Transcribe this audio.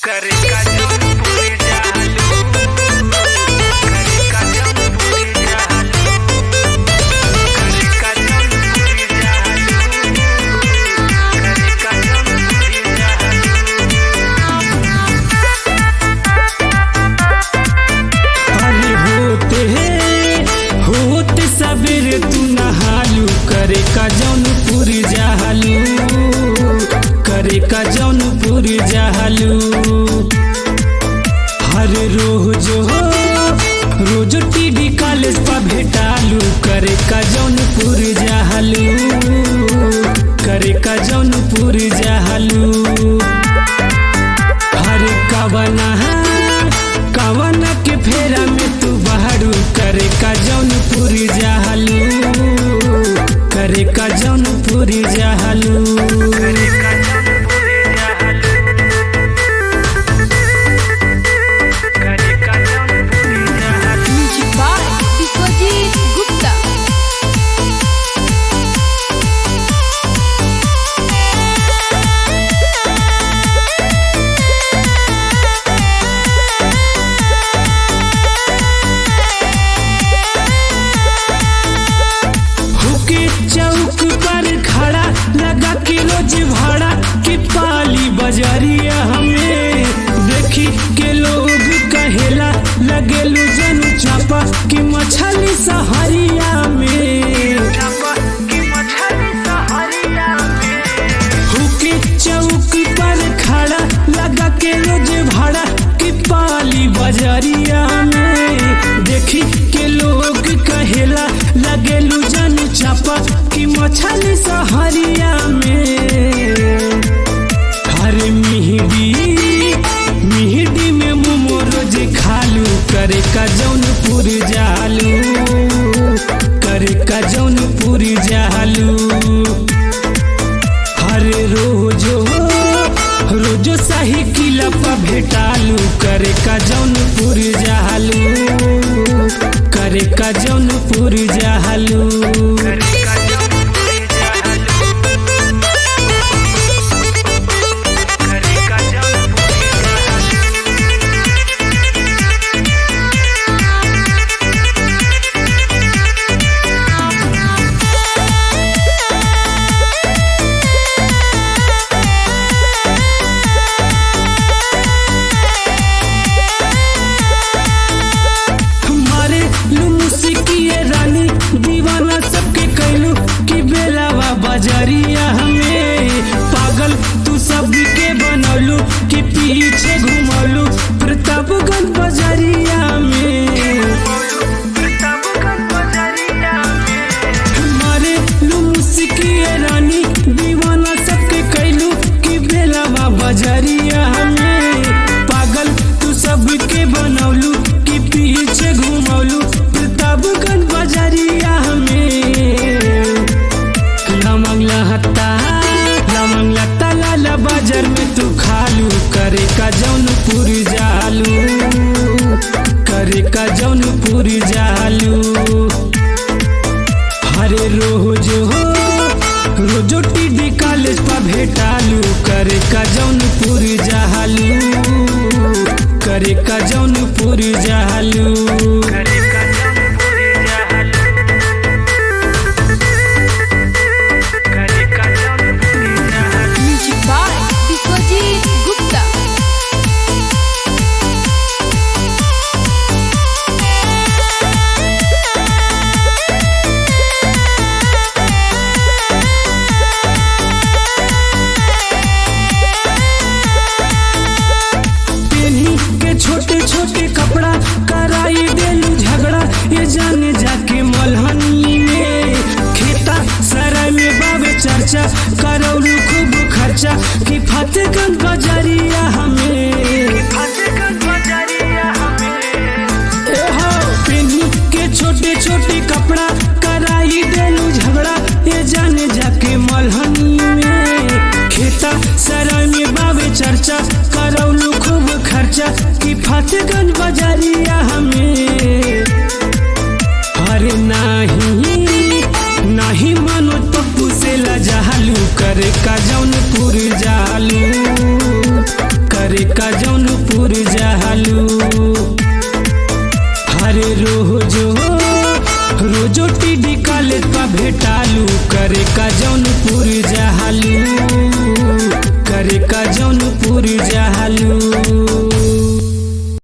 करे का जौनपुर जालू करे का जौनपुर जालू करे का जौनपुर जालू करे का जौनपुर जालू। अरे होते सबेरे तू नहालू करे का जौनपुर जालू करे का जौनपुर जालू। हर रोज टीडी कॉलेज पर भेटालू करे का जौनपुर जालू करे का जौनपुर जालू। हर कवना के फेरा में तू बहरू करे का जौनपुर जालू करे का जौनपुर जालू करे का जौनपुर जालू करे का जौनपुर जालू। Music by Biswajit Gupta. हुके चौक पर खड़ा लगा के रोज भाड़ा कि पाली बजरिया हमें देखी के लोग कहेला लगेलू जनु चापा कि मछली सहरिया में। चापा की मछली सहरिया में हुके चौक पर खड़ा लगा के रोज भाड़ा कि पाली बजरिया में देखी के लोग कहेला लगेलू जनु चापा कि मछली सहरिया में। हर मिहिडी में मोमो रोज खालू करे का जौनपुर जालू करे का जौनपुर जालू। हर रोजो शाही किला पर भेटालू करे का जौनपुर जालू करे का जौनपुर जालू। करे का जौनपुर जालू करे का जौनपुर जालू। हमारे लुमुसिकिए रानी दीवाना सबके कैलू कि बेलावा बजरिया हमें पागल तू सबके बनौलू कि पीछे घुमौलू प्रतापगंज बजरिया में। प्रतापगंज बजरिया में हमारे लुमुसिकिए रानी दीवाना सबके कैलू कि बेलावा बजरिया हमें पागल तू सबके बनौलू कि पीछे घुमौलू प्रतापगंज बजरिया हमें। लमंग लता लाला बाजार में तू खालू करे का जौनपुर जालू करे का जौनपुर जालू। हरे रोजो टीडी कॉलेज पर भेटालू करे का जौनपुर जालू करे का जौनपुर जालू। करे का जौनपुर जालू करे का जौनपुर जालू। Music by Biswajit Gupta. पेन्ही के छोटे छोटे कपड़ा कराई देलू झगड़ा ये जाने जाके मलहनी में। खेता सराय में बाबे चर्चा करौलू खूब खर्चा कि फतेहगंज बजरिया हमें। फतेहगंज बजरिया हमें पेन्ही के छोटे छोटे कपड़ा कराई देलू झगड़ा ये जाने जाके मलहनी में। खेता सराय में बाबे चर्चा करौलू खूब खर्चा कि फतेहगंज बजरिया हमें। अरे नाही मनोज पप्पू से लजालू करे का जौनपुर जालू करे का जौन कॉलेज पर भेटालू करे का जौन